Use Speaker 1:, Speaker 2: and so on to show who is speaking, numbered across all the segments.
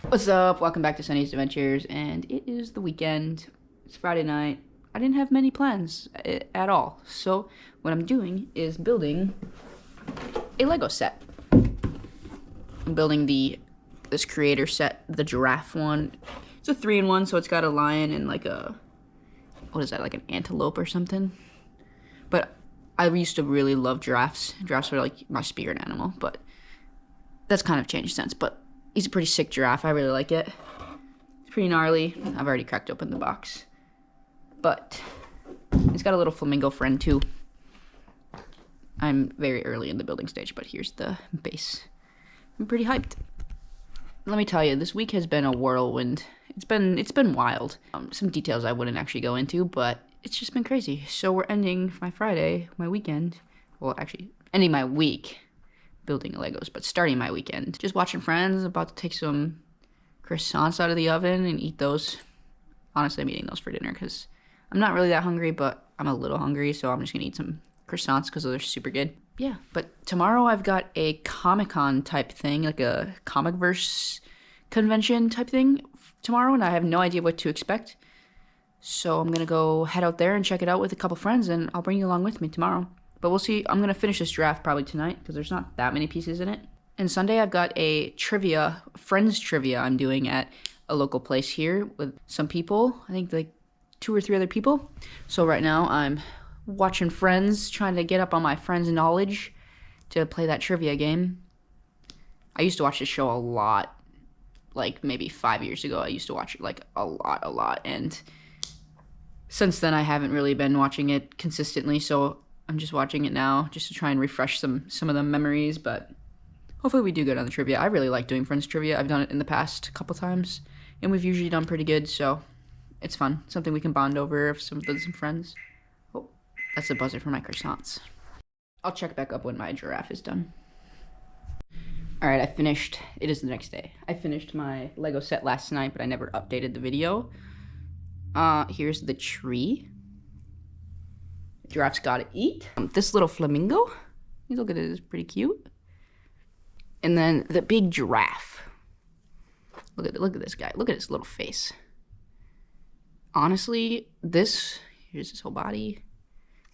Speaker 1: What's up? Welcome back to Sunny's Adventures, and it is the weekend. It's Friday night. I didn't have many plans at all, so what I'm doing is building a Lego set. I'm building this creator set, the giraffe one. It's a 3-in-1, so it's got a lion and like a, what is that, like an antelope or something? But I used to really love giraffes. Giraffes were like my spirit animal, but that's kind of changed since. But he's a pretty sick giraffe. I really like it. It's pretty gnarly. I've already cracked open the box. But it's got a little flamingo friend too. I'm very early in the building stage, but here's the base. I'm pretty hyped. Let me tell you, this week has been a whirlwind. It's been wild. Some details I wouldn't actually go into, but it's just been crazy. So we're ending my Friday, my weekend. Well, actually, ending my week building Legos, but starting my weekend. Just watching Friends, about to take some croissants out of the oven and eat those. Honestly, I'm eating those for dinner because I'm not really that hungry, but I'm a little hungry, so I'm just gonna eat some croissants because they're super good. Yeah, but tomorrow I've got a Comic-Con type thing, like a comic-verse convention type thing tomorrow, and I have no idea what to expect. So I'm gonna go head out there and check it out with a couple friends, and I'll bring you along with me tomorrow. But we'll see. I'm going to finish this draft probably tonight because there's not that many pieces in it. And Sunday I've got a friends trivia I'm doing at a local place here with some people. I think like 2 or 3 other people. So right now I'm watching Friends, trying to get up on my Friends knowledge to play that trivia game. I used to watch this show a lot. Like maybe 5 years ago I used to watch it like a lot. And since then I haven't really been watching it consistently, so I'm just watching it now just to try and refresh some of the memories, but hopefully we do good on the trivia. I really like doing Friends trivia. I've done it in the past couple times, and we've usually done pretty good, so it's fun. Something we can bond over with some friends. Oh, that's the buzzer for my croissants. I'll check back up when my giraffe is done. Alright, I finished. It is the next day. I finished my Lego set last night, but I never updated the video. Here's the tree. Giraffe's gotta eat. This little flamingo, you look at it, it's pretty cute. And then the big giraffe. Look at this guy. Look at his little face. Honestly, here's his whole body.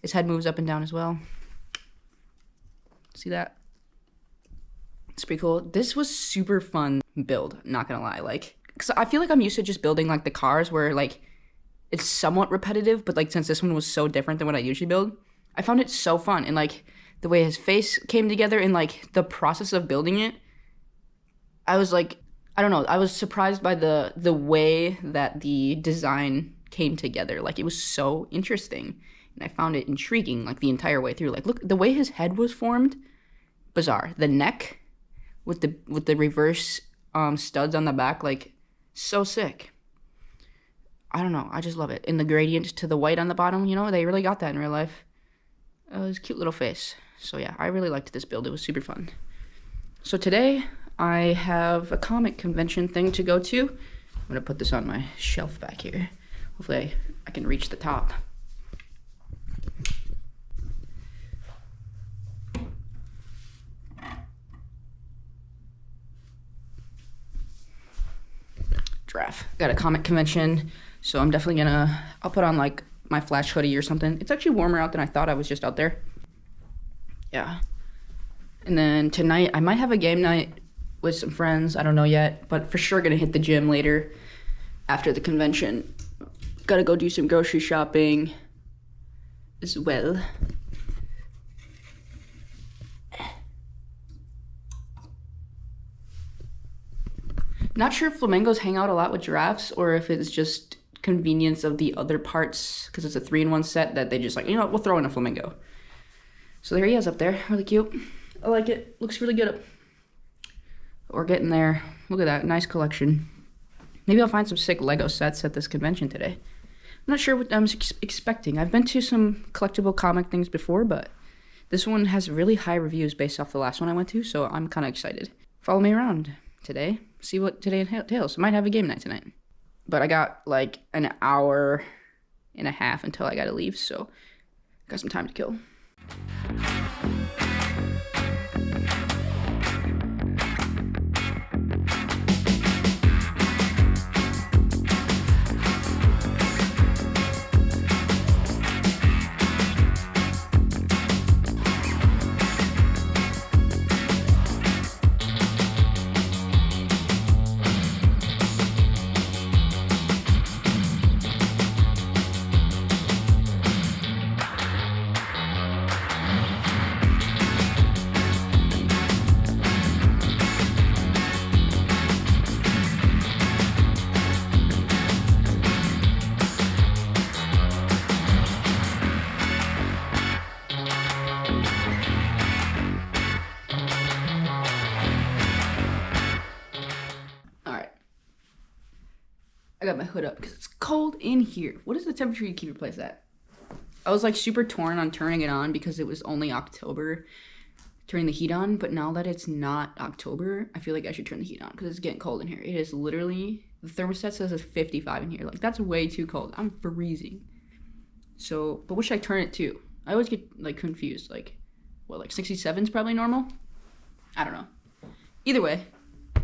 Speaker 1: His head moves up and down as well. See that? It's pretty cool. This was super fun build, not gonna lie. Like, cause I feel like I'm used to just building like the cars where like it's somewhat repetitive, but like since this one was so different than what I usually build, I found it so fun. And like the way his face came together and like the process of building it, I was like, I don't know, I was surprised by the way that the design came together. Like it was so interesting, and I found it intriguing like the entire way through. Like look, the way his head was formed, bizarre. The neck with the reverse studs on the back, like so sick. I don't know, I just love it. And the gradient to the white on the bottom, you know, they really got that in real life. It was a cute little face. So yeah, I really liked this build. It was super fun. So today, I have a comic convention thing to go to. I'm gonna put this on my shelf back here. Hopefully I can reach the top. Giraffe. Got a comic convention. So I'm definitely I'll put on like my Flash hoodie or something. It's actually warmer out than I thought. I was just out there. Yeah. And then tonight, I might have a game night with some friends. I don't know yet, but for sure gonna hit the gym later after the convention. Gotta go do some grocery shopping as well. Not sure if flamingos hang out a lot with giraffes or if it's just convenience of the other parts because it's a 3-in-1 set that they just like, you know, we'll throw in a flamingo. So there he is up there, really cute. I like it, looks really good. We're getting there. Look at that, nice collection. Maybe I'll find some sick Lego sets at this convention today. I'm not sure what I'm expecting. I've been to some collectible comic things before, but this one has really high reviews based off the last one I went to, so I'm kind of excited. Follow me around today, see what today entails. I might have a game night tonight. But I got like an hour and a half until I gotta leave, so got some time to kill. I got my hood up because it's cold in here. What is the temperature you keep your place at? I was like super torn on turning it on because it was only October, turning the heat on. But now that it's not October, I feel like I should turn the heat on because it's getting cold in here. It is literally, the thermostat says it's 55 in here. Like, that's way too cold. I'm freezing. So, but what should I turn it to? I always get like confused. Like, what, like 67 is probably normal? I don't know. Either way,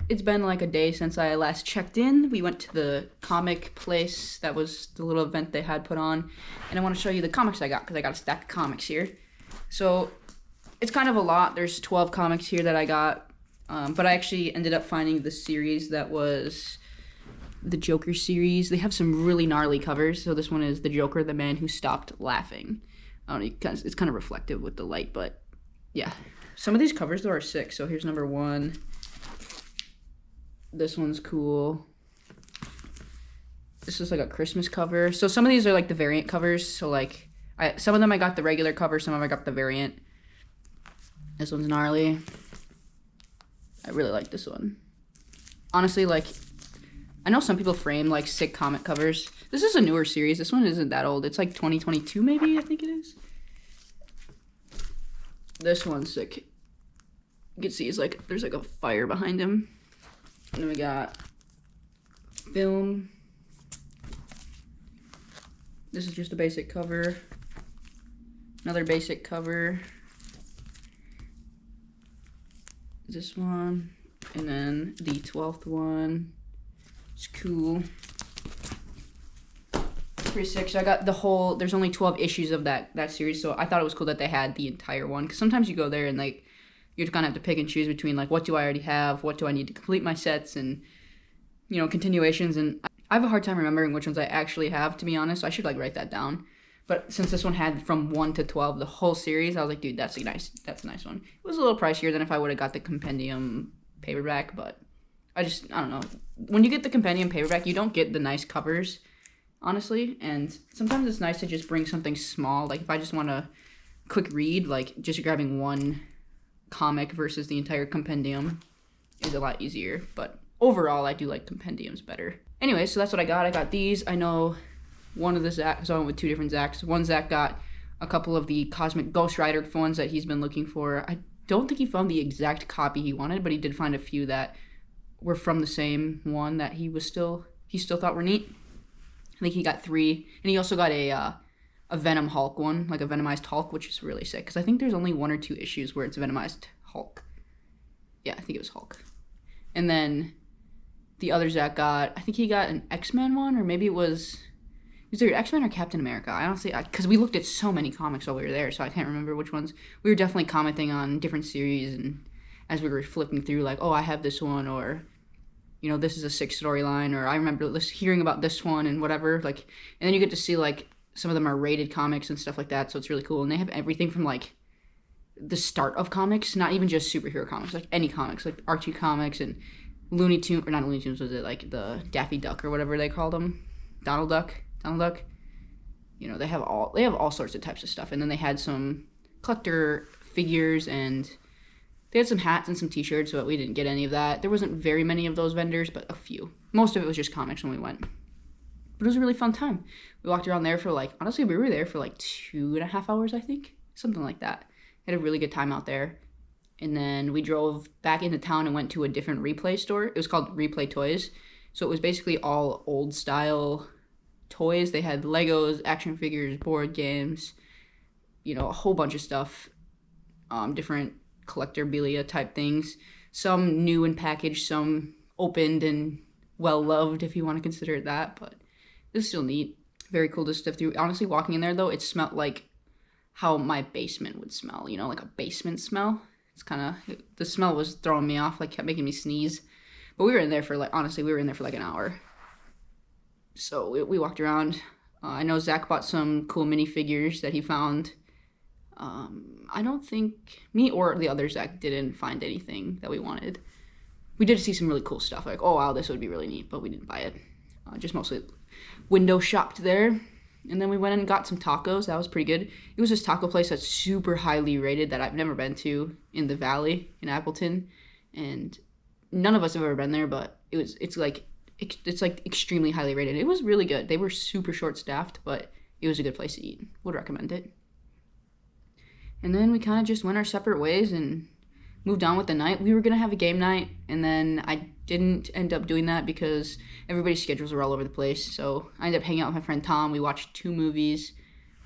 Speaker 1: it's been like a day since I last checked in. We went to the comic place. That was the little event they had put on. And I want to show you the comics I got because I got a stack of comics here. So it's kind of a lot. There's 12 comics here that I got. But I actually ended up finding the series that was the Joker series. They have some really gnarly covers. So this one is The Joker, the Man Who Stopped Laughing. I don't know, it's kind of reflective with the light, but yeah. Some of these covers though are sick. So here's number 1. This one's cool. This is like a Christmas cover. So some of these are like the variant covers. So like, some of them I got the regular cover, some of them I got the variant. This one's gnarly. I really like this one. Honestly, like, I know some people frame like sick comic covers. This is a newer series. This one isn't that old. It's like 2022 maybe, I think it is. This one's sick. You can see it's like, there's like a fire behind him. And then we got film. This is just a basic cover. Another basic cover. This one. And then the 12th one. It's cool. Pretty sick. So I got the whole, there's only 12 issues of that series. So I thought it was cool that they had the entire one. Because sometimes you go there and like, you kind of have to pick and choose between like, what do I already have? What do I need to complete my sets? And, you know, continuations. And I have a hard time remembering which ones I actually have, to be honest. So I should like write that down. But since this one had from 1 to 12, the whole series, I was like, dude, that's a nice one. It was a little pricier than if I would have got the compendium paperback, but I don't know. When you get the compendium paperback, you don't get the nice covers, honestly. And sometimes it's nice to just bring something small. Like if I just want a quick read, like just grabbing one comic versus the entire compendium is a lot easier. But overall, I do like compendiums better. Anyway, so that's what I got. I got these. I know one of the Zach, so I went with 2 different Zachs. One Zach got a couple of the Cosmic Ghost Rider ones that he's been looking for. I don't think he found the exact copy he wanted, but he did find a few that were from the same one that he still thought were neat. I think he got 3, and he also got a Venom Hulk one, like a Venomized Hulk, which is really sick, because I think there's only 1 or 2 issues where it's Venomized Hulk. Yeah, I think it was Hulk. And then the other Zach got, I think he got an X-Men one, or maybe it was either X-Men or Captain America. I honestly, because we looked at so many comics while we were there, so I can't remember which ones. We were definitely commenting on different series, and as we were flipping through, like, oh, I have this one, or, you know, this is a 6 storyline, or I remember hearing about this one and whatever, like, and then you get to see, like, some of them are rated comics and stuff like that, so it's really cool, and they have everything from, like, the start of comics, not even just superhero comics, like any comics, like Archie comics and Looney Tunes, or not Looney Tunes, was it, like, the Daffy Duck or whatever they called them, Donald Duck, you know, they have all sorts of types of stuff, and then they had some collector figures, and they had some hats and some t-shirts, but we didn't get any of that. There wasn't very many of those vendors, but a few. Most of it was just comics when we went. But it was a really fun time. We walked around there for like, honestly, we were there for like 2.5 hours, I think. Something like that. Had a really good time out there. And then we drove back into town and went to a different Replay store. It was called Replay Toys. So it was basically all old style toys. They had Legos, action figures, board games, you know, a whole bunch of stuff. Different collectorabilia type things. Some new and packaged, some opened and well loved, if you want to consider it that, but it was still neat. Very cool to sift through. Honestly, walking in there though, it smelled like how my basement would smell, you know, like a basement smell. It's kind of, the smell was throwing me off, like kept making me sneeze. But we were in there for like, honestly, we were in there for like an hour. So we walked around. I know Zach bought some cool minifigures that he found. I don't think me or the other Zach didn't find anything that we wanted. We did see some really cool stuff, like, oh wow, this would be really neat, but we didn't buy it. Just mostly window shopped there. And then we went and got some tacos. That was pretty good. It was this taco place that's super highly rated that I've never been to in the Valley in Appleton. And none of us have ever been there, but it's like it's like extremely highly rated. It was really good. They were super short-staffed, but it was a good place to eat. Would recommend it. And then we kind of just went our separate ways and moved on with the night. We were going to have a game night, and then I didn't end up doing that because everybody's schedules were all over the place. So I ended up hanging out with my friend Tom. We watched 2 movies.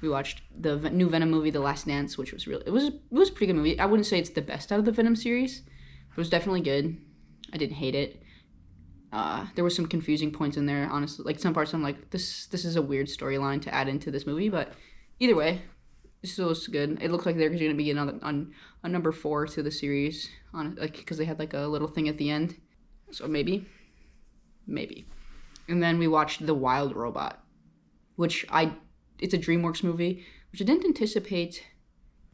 Speaker 1: We watched the new Venom movie, The Last Dance, which was it was a pretty good movie. I wouldn't say it's the best out of the Venom series, but it was definitely good. I didn't hate it. There were some confusing points in there, honestly. Like some parts I'm like, this is a weird storyline to add into this movie, but either way, it still was good. It looked like there was going to be another on number 4 to the series, on like because they had like a little thing at the end. So maybe. And then we watched The Wild Robot, which it's a DreamWorks movie, which I didn't anticipate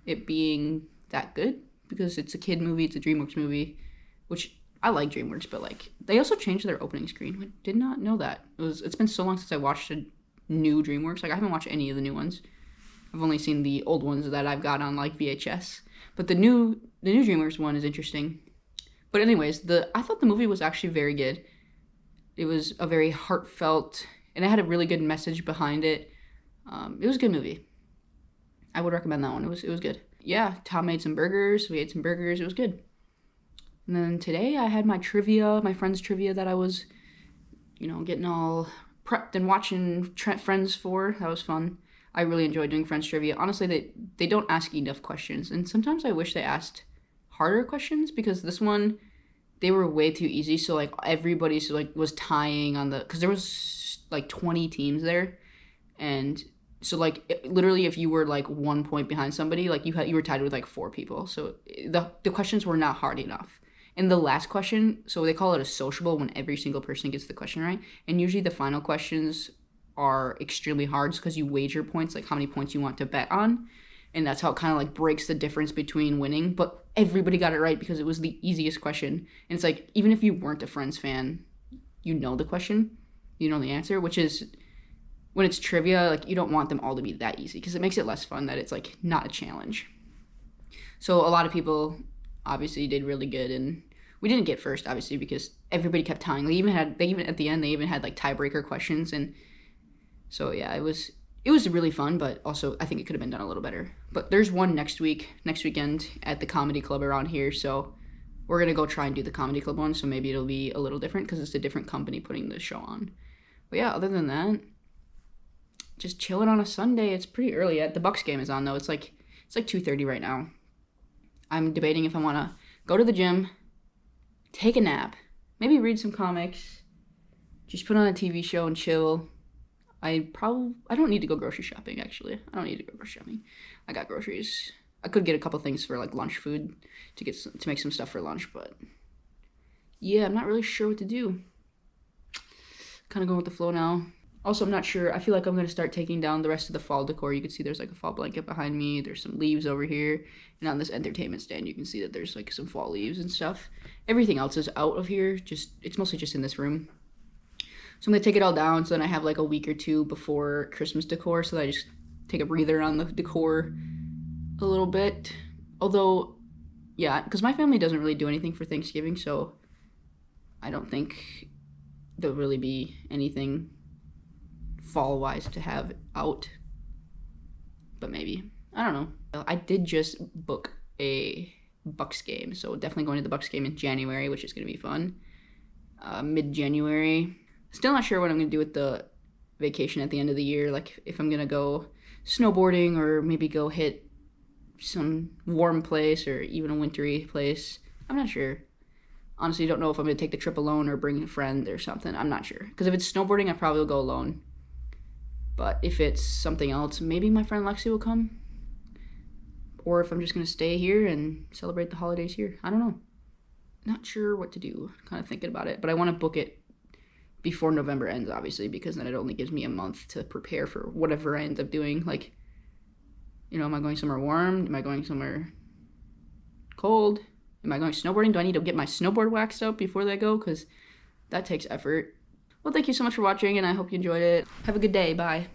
Speaker 1: it being that good because it's a kid movie, it's a DreamWorks movie, which I like DreamWorks, but like they also changed their opening screen. I did not know that. It's been so long since I watched a new DreamWorks. Like I haven't watched any of the new ones. I've only seen the old ones that I've got on like VHS. But the new DreamWorks one is interesting. But anyways, I thought the movie was actually very good. It was a very heartfelt, and it had a really good message behind it. It was a good movie. I would recommend that one. It was good. Yeah, Tom made some burgers. We ate some burgers. It was good. And then today I had my friend's trivia that I was, getting all prepped and watching Friends for. That was fun. I really enjoyed doing Friends trivia. Honestly, they don't ask enough questions, and sometimes I wish they asked harder questions because this one, they were way too easy. So like everybody was tying on because there was like 20 teams there, and so like literally if you were like 1 point behind somebody, like you were tied with like 4 people. So the questions were not hard enough. And the last question, so they call it a sociable when every single person gets the question right, and usually the final questions are extremely hard because you wager points, like how many points you want to bet on, and that's how it kind of like breaks the difference between winning. But everybody got it right because it was the easiest question, and it's like even if you weren't a Friends fan, you know the question, you know the answer, which is when it's trivia, like you don't want them all to be that easy because it makes it less fun that it's like not a challenge. So a lot of people obviously did really good, and we didn't get first obviously because everybody kept tying. They even at the end they even had like tiebreaker questions, and so yeah, it was really fun, but also I think it could have been done a little better. But there's one next weekend at the comedy club around here, so we're gonna go try and do the comedy club one. So maybe it'll be a little different because it's a different company putting the show on. But yeah, other than that, just chilling on a Sunday. It's pretty early yet. The Bucks game is on though. It's like 2:30 right now. I'm debating if I want to go to the gym, take a nap, maybe read some comics, just put on a TV show and chill. I don't need to go grocery shopping, actually. I don't need to go grocery shopping. I got groceries. I could get a couple things for like lunch food to make some stuff for lunch, but yeah, I'm not really sure what to do. Kind of going with the flow now. Also, I'm not sure. I feel like I'm going to start taking down the rest of the fall decor. You can see there's like a fall blanket behind me. There's some leaves over here. And on this entertainment stand, you can see that there's like some fall leaves and stuff. Everything else is out of here. It's mostly just in this room. So I'm going to take it all down so then I have like a week or 2 before Christmas decor. So that I just take a breather on the decor a little bit. Although, yeah, because my family doesn't really do anything for Thanksgiving. So I don't think there'll really be anything fall-wise to have out, but maybe. I don't know. I did just book a Bucks game, so definitely going to the Bucks game in January, which is going to be fun. Mid-January. Still not sure what I'm going to do with the vacation at the end of the year, like if I'm going to go snowboarding or maybe go hit some warm place or even a wintry place. I'm not sure. Honestly, don't know if I'm going to take the trip alone or bring a friend or something. I'm not sure. Because if it's snowboarding, I probably will go alone. But if it's something else, maybe my friend Lexi will come. Or if I'm just going to stay here and celebrate the holidays here. I don't know. Not sure what to do. Kind of thinking about it. But I want to book it before November ends, obviously, because then it only gives me a month to prepare for whatever I end up doing. Like, am I going somewhere warm? Am I going somewhere cold? Am I going snowboarding? Do I need to get my snowboard waxed up before I go? Because that takes effort. Well, thank you so much for watching, and I hope you enjoyed it. Have a good day. Bye.